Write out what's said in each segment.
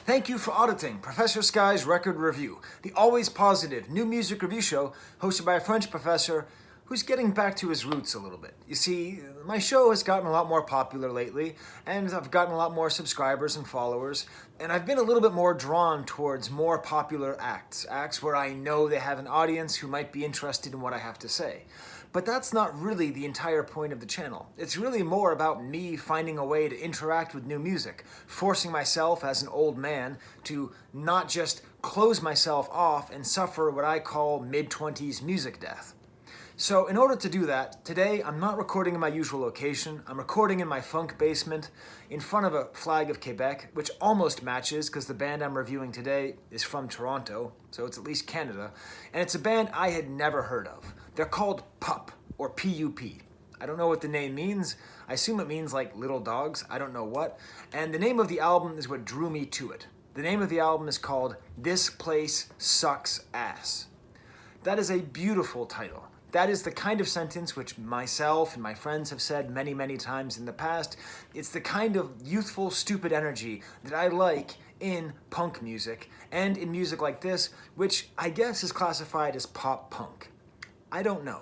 Thank you for auditing Professor Skye's Record Review, the always positive new music review show hosted by a French professor who's getting back to his roots a little bit. You see, my show has gotten a lot more popular lately, and I've gotten a lot more subscribers and followers, and I've been a little bit more drawn towards more popular acts where I know they have an audience who might be interested in what I have to say. But that's not really the entire point of the channel. It's really more about me finding a way to interact with new music, forcing myself as an old man to not just close myself off and suffer what I call mid-20s music death. So in order to do that, today I'm not recording in my usual location. I'm recording in my funk basement in front of a flag of Quebec, which almost matches because the band I'm reviewing today is from Toronto, so it's at least Canada, and it's a band I had never heard of. They're called PUP, or P-U-P. I don't know what the name means. I assume it means like little dogs. I don't know what. And the name of the album is what drew me to it. The name of the album is called This Place Sucks Ass. That is a beautiful title. That is the kind of sentence which myself and my friends have said many, many times in the past. It's the kind of youthful, stupid energy that I like in punk music and in music like this, which I guess is classified as pop punk. I don't know.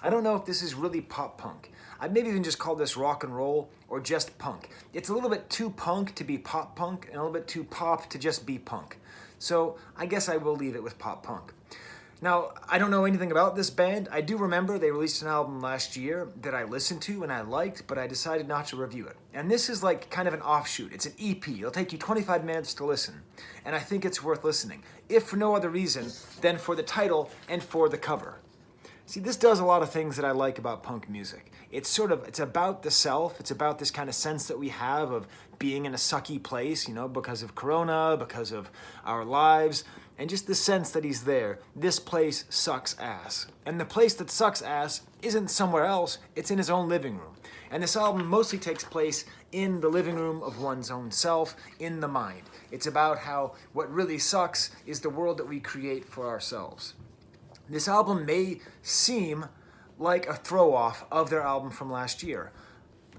I don't know if this is really pop punk. I'd maybe even just call this rock and roll or just punk. It's a little bit too punk to be pop punk and a little bit too pop to just be punk. So I guess I will leave it with pop punk. Now, I don't know anything about this band. I do remember they released an album last year that I listened to and I liked, but I decided not to review it. And this is like kind of an offshoot. It's an EP. It'll take you 25 minutes to listen. And I think it's worth listening, if for no other reason than for the title and for the cover. See, this does a lot of things that I like about punk music. It's about the self. It's about this kind of sense that we have of being in a sucky place, because of Corona, because of our lives, and just the sense that he's there. This place sucks ass. And the place that sucks ass isn't somewhere else, it's in his own living room. And this album mostly takes place in the living room of one's own self, in the mind. It's about how what really sucks is the world that we create for ourselves. This album may seem like a throw-off of their album from last year.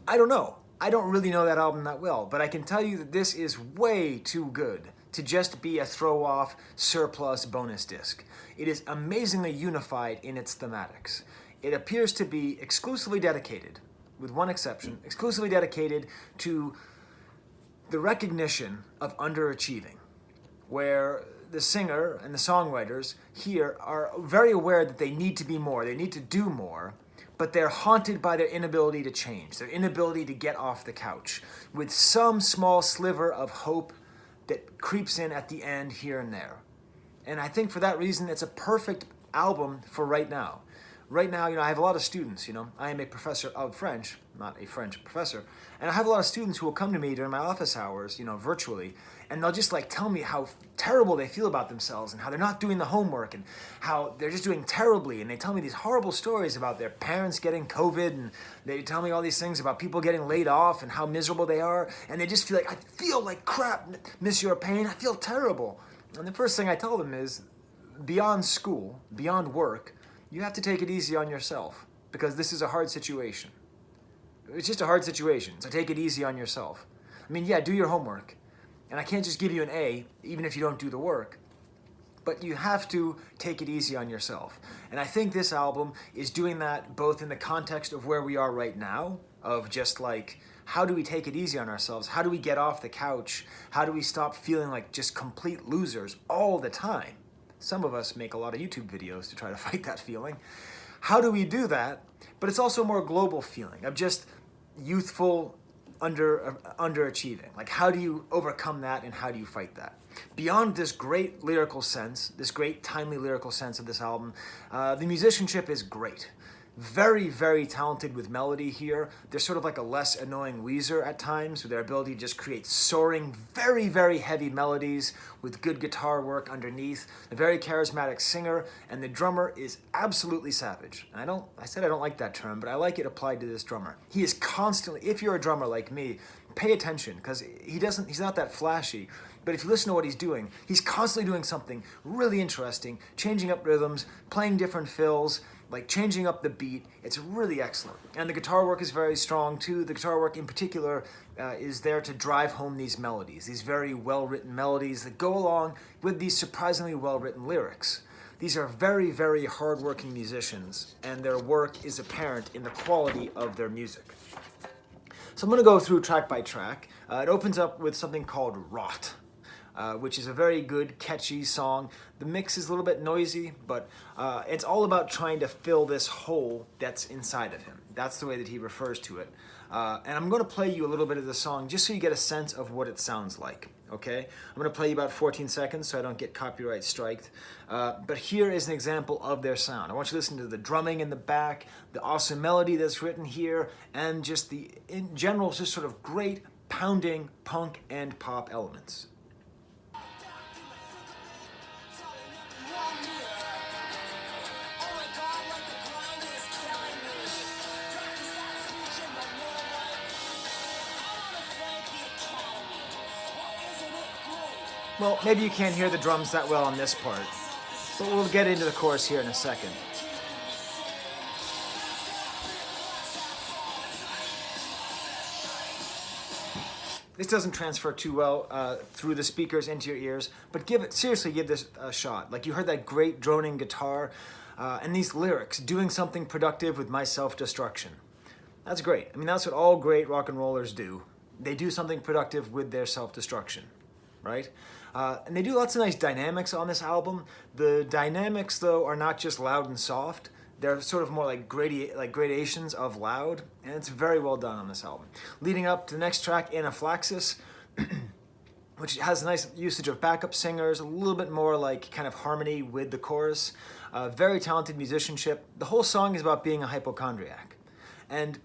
I don't know. I don't really know that album that well, but I can tell you that this is way too good to just be a throw-off surplus bonus disc. It is amazingly unified in its thematics. It appears to be exclusively dedicated, with one exception, exclusively dedicated to the recognition of underachieving, where the singer and the songwriters here are very aware that they need to be more, they need to do more, but they're haunted by their inability to change, their inability to get off the couch, with some small sliver of hope that creeps in at the end here and there. And I think for that reason, it's a perfect album for right now. Right now, I have a lot of students, I am a professor of French, not a French professor, and I have a lot of students who will come to me during my office hours, virtually, and they'll just tell me how terrible they feel about themselves and how they're not doing the homework and how they're just doing terribly, and they tell me these horrible stories about their parents getting COVID, and they tell me all these things about people getting laid off and how miserable they are, and they just feel like, I feel like crap, Monsieur Payne, I feel terrible. And the first thing I tell them is, beyond school, beyond work, you have to take it easy on yourself, because this is a hard situation. It's just a hard situation, so take it easy on yourself. Do your homework. And I can't just give you an A, even if you don't do the work. But you have to take it easy on yourself. And I think this album is doing that both in the context of where we are right now, of just how do we take it easy on ourselves? How do we get off the couch? How do we stop feeling like just complete losers all the time? Some of us make a lot of YouTube videos to try to fight that feeling. How do we do that? But it's also a more global feeling of just youthful underachieving. How do you overcome that and how do you fight that? Beyond this great lyrical sense, this great timely lyrical sense of this album, the musicianship is great. Very, very talented with melody here. They're sort of like a less annoying Weezer at times, with their ability to just create soaring, very, very heavy melodies with good guitar work underneath. A very charismatic singer, and the drummer is absolutely savage. And I said I don't like that term, but I like it applied to this drummer. He is constantly, if you're a drummer like me, pay attention, because he's not that flashy, but if you listen to what he's constantly doing something really interesting, changing up rhythms, playing different fills, like changing up the beat. It's really excellent. And the guitar work is very strong too. The guitar work in particular is there to drive home these melodies, these very well-written melodies that go along with these surprisingly well-written lyrics. These are very, very hard-working musicians, and their work is apparent in the quality of their music. So I'm going to go through track by track. It opens up with something called Rot, which is a very good, catchy song. The mix is a little bit noisy, but it's all about trying to fill this hole that's inside of him. That's the way that he refers to it. And I'm going to play you a little bit of the song just so you get a sense of what it sounds like, okay? I'm going to play you about 14 seconds so I don't get copyright striked. But here is an example of their sound. I want you to listen to the drumming in the back, the awesome melody that's written here, and just the, in general, just sort of great pounding punk and pop elements. Well, maybe you can't hear the drums that well on this part, but we'll get into the chorus here in a second. This doesn't transfer too well through the speakers into your ears, but seriously give this a shot. Like, you heard that great droning guitar and these lyrics, doing something productive with my self-destruction. That's great. I mean, that's what all great rock and rollers do. They do something productive with their self-destruction, right? And they do lots of nice dynamics on this album. The dynamics, though, are not just loud and soft. They're sort of more like gradations of loud, and it's very well done on this album. Leading up to the next track, Anaphylaxis, which has a nice usage of backup singers, a little bit more like kind of harmony with the chorus. Very talented musicianship. The whole song is about being a hypochondriac. And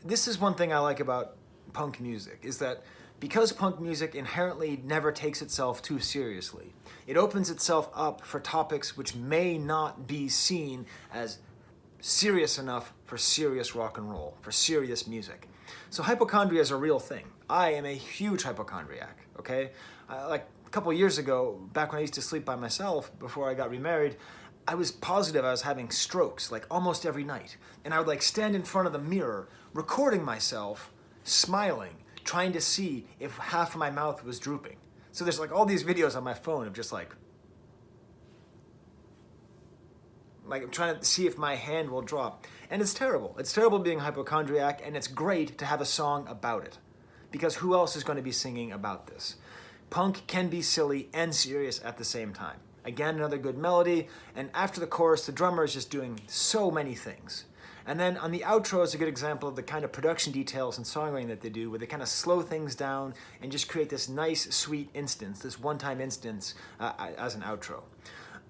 this is one thing I like about punk music, is that because punk music inherently never takes itself too seriously, it opens itself up for topics which may not be seen as serious enough for serious rock and roll, for serious music. So hypochondria is a real thing. I am a huge hypochondriac, okay? Like a couple years ago, back when I used to sleep by myself before I got remarried, I was positive I was having strokes like almost every night. And I would like stand in front of the mirror, recording myself, smiling, trying to see if half of my mouth was drooping. So there's like all these videos on my phone of just like I'm trying to see if my hand will drop. And it's terrible. It's terrible being hypochondriac, and it's great to have a song about it. Because who else is going to be singing about this? Punk can be silly and serious at the same time. Again, another good melody, and after the chorus, the drummer is just doing so many things. And then on the outro is a good example of the kind of production details and songwriting that they do, where they kind of slow things down and just create this nice, sweet instance, this one-time instance as an outro.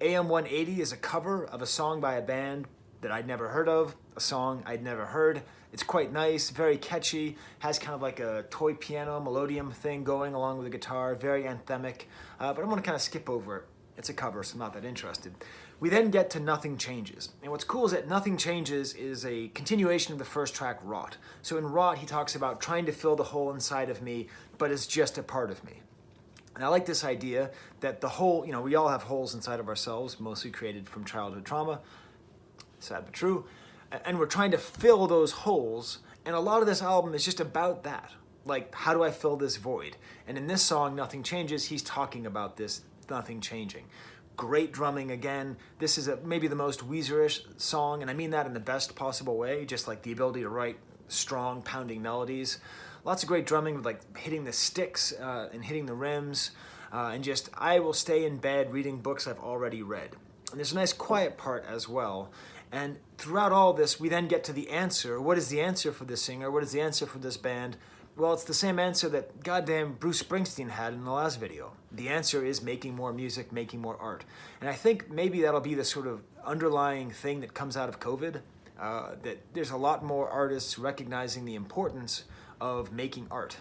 AM 180 is a cover of a song by a band that I'd never heard of, a song I'd never heard. It's quite nice, very catchy, has kind of like a toy piano, melodium thing going along with the guitar, very anthemic, but I'm going to kind of skip over it. It's a cover, so I'm not that interested. We then get to Nothing Changes. And what's cool is that Nothing Changes is a continuation of the first track, Rot. So in Rot, he talks about trying to fill the hole inside of me, but it's just a part of me. And I like this idea that the hole, we all have holes inside of ourselves, mostly created from childhood trauma, sad but true, and we're trying to fill those holes, and a lot of this album is just about that. Like, how do I fill this void? And in this song, Nothing Changes, he's talking about this nothing changing. Great drumming again. This is maybe the most Weezer-ish song, and I mean that in the best possible way, just like the ability to write strong, pounding melodies. Lots of great drumming with like hitting the sticks and hitting the rims, and just, I will stay in bed reading books I've already read. And there's a nice quiet part as well. And throughout all this, we then get to the answer. What is the answer for this singer? What is the answer for this band? Well, it's the same answer that goddamn Bruce Springsteen had in the last video. The answer is making more music, making more art. And I think maybe that'll be the sort of underlying thing that comes out of COVID, that there's a lot more artists recognizing the importance of making art.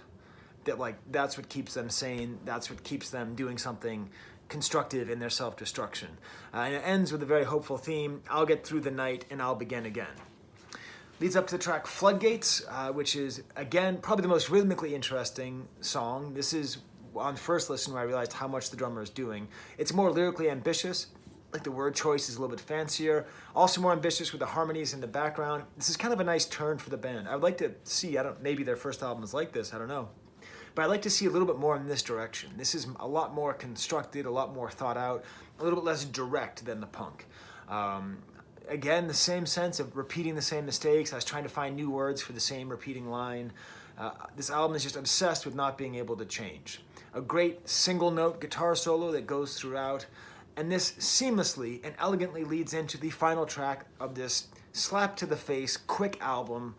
That that's what keeps them sane, that's what keeps them doing something constructive in their self-destruction. And it ends with a very hopeful theme, I'll get through the night and I'll begin again. Leads up to the track Floodgates, which is, again, probably the most rhythmically interesting song. This is, on first listen, where I realized how much the drummer is doing. It's more lyrically ambitious, Like the word choice is a little bit fancier, also more ambitious with the harmonies in the background. This is kind of a nice turn for the band. I would like to see, maybe their first album is like this, I don't know. But I'd like to see a little bit more in this direction. This is a lot more constructed, a lot more thought out, a little bit less direct than the punk. Again, the same sense of repeating the same mistakes. I was trying to find new words for the same repeating line. This album is just obsessed with not being able to change. A great single note guitar solo that goes throughout, and this seamlessly and elegantly leads into the final track of this slap to the face, quick album,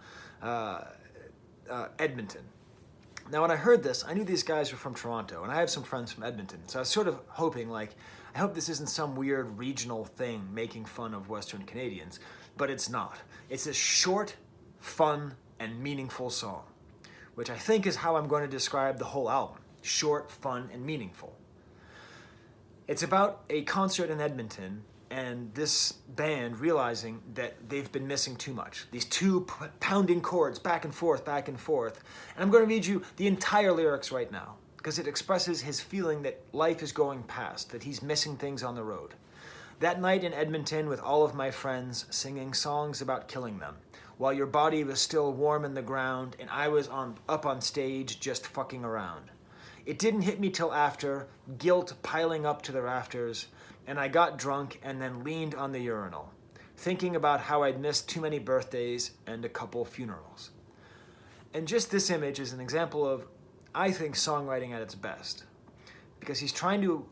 Edmonton. Now, when I heard this, I knew these guys were from Toronto, and I have some friends from Edmonton, so I was sort of hoping, I hope this isn't some weird regional thing making fun of Western Canadians, but it's not. It's a short, fun, and meaningful song, which I think is how I'm going to describe the whole album. Short, fun, and meaningful. It's about a concert in Edmonton and this band realizing that they've been missing too much. These two pounding chords back and forth, back and forth. And I'm going to read you the entire lyrics right now because it expresses his feeling that life is going past, that he's missing things on the road. That night in Edmonton with all of my friends singing songs about killing them, while your body was still warm in the ground and I was up on stage just fucking around. It didn't hit me till after, guilt piling up to the rafters, and I got drunk and then leaned on the urinal, thinking about how I'd missed too many birthdays and a couple funerals. And just this image is an example of, I think, songwriting at its best, because he's trying to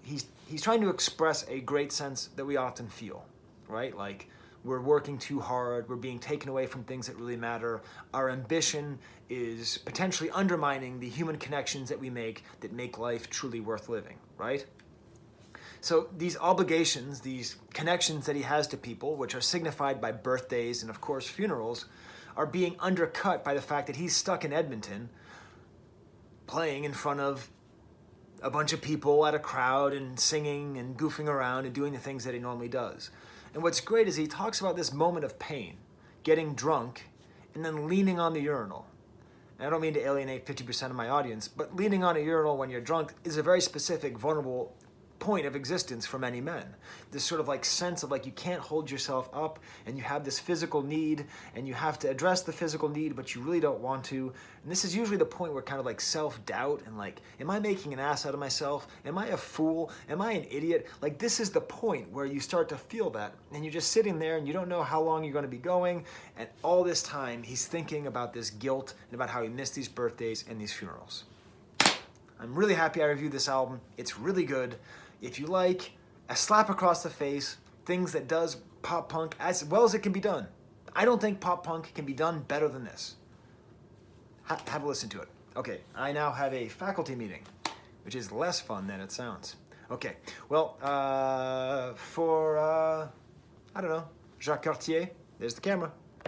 express a great sense that we often feel, right? Like we're working too hard, we're being taken away from things that really matter, our ambition is potentially undermining the human connections that we make that make life truly worth living, right? So these obligations, these connections that he has to people, which are signified by birthdays and of course funerals, are being undercut by the fact that he's stuck in Edmonton playing in front of a bunch of people at a crowd and singing and goofing around and doing the things that he normally does. And what's great is he talks about this moment of pain, getting drunk, and then leaning on the urinal. And I don't mean to alienate 50% of my audience, but leaning on a urinal when you're drunk is a very specific, vulnerable point of existence for many men. This sort of sense of you can't hold yourself up and you have this physical need and you have to address the physical need, but you really don't want to. And this is usually the point where kind of self-doubt and am I making an ass out of myself? Am I a fool? Am I an idiot? This is the point where you start to feel that and you're just sitting there and you don't know how long you're going to be going. And all this time he's thinking about this guilt and about how he missed these birthdays and these funerals. I'm really happy I reviewed this album. It's really good. If you like a slap across the face, things that does pop punk as well as it can be done. I don't think pop punk can be done better than this. Have a listen to it. Okay, I now have a faculty meeting, which is less fun than it sounds. Okay, well, I don't know, Jacques Cartier, there's the camera.